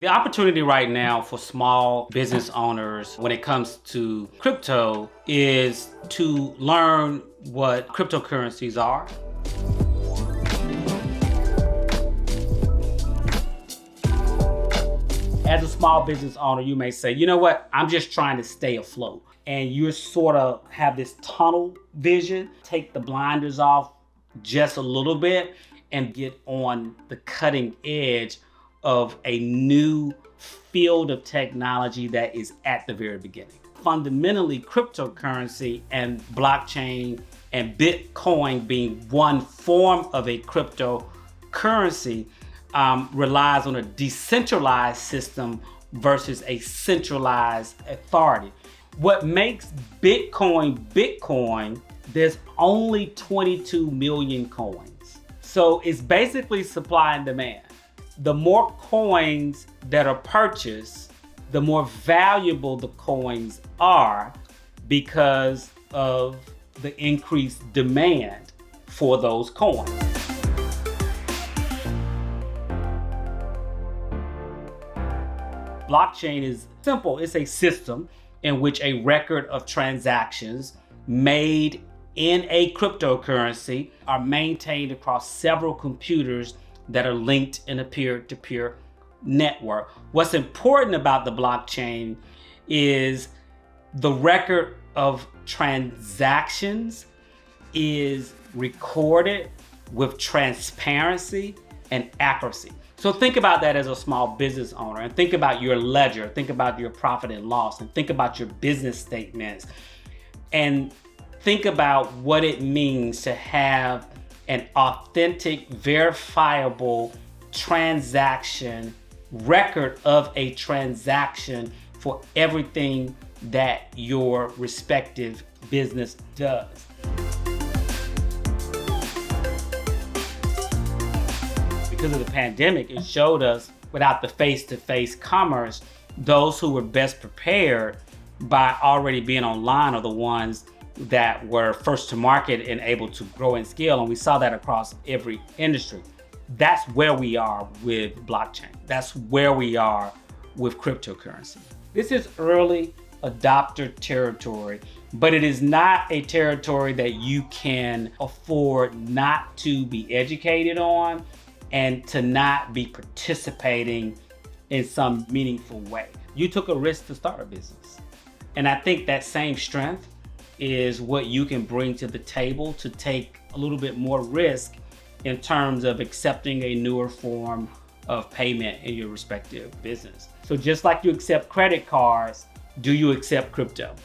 The opportunity right now for small business owners when it comes to crypto is to learn what cryptocurrencies are. As a small business owner, you may say, you know what, I'm just trying to stay afloat. And you sort of have this tunnel vision, take the blinders off just a little bit and get on the cutting edge of a new field of technology that is at the very beginning. Fundamentally, cryptocurrency and blockchain and Bitcoin being one form of a cryptocurrency relies on a decentralized system versus a centralized authority. What makes Bitcoin, there's only 22 million coins. So it's basically supply and demand. The more coins that are purchased, the more valuable the coins are because of the increased demand for those coins. Blockchain is simple. It's a system in which a record of transactions made in a cryptocurrency are maintained across several computers that are linked in a peer-to-peer network. What's important about the blockchain is the record of transactions is recorded with transparency and accuracy. So think about that as a small business owner, and think about your ledger, think about your profit and loss, and think about your business statements, and think about what it means to have an authentic, verifiable transaction, record of a transaction for everything that your respective business does. Because of the pandemic, it showed us without the face-to-face commerce, those who were best prepared by already being online are the ones that were first to market and able to grow and scale. And we saw that across every industry. That's where we are with blockchain. That's where we are with cryptocurrency. This is early adopter territory, but it is not a territory that you can afford not to be educated on and to not be participating in some meaningful way. You took a risk to start a business. And I think that same strength is what you can bring to the table to take a little bit more risk in terms of accepting a newer form of payment in your respective business. So just like you accept credit cards, do you accept crypto?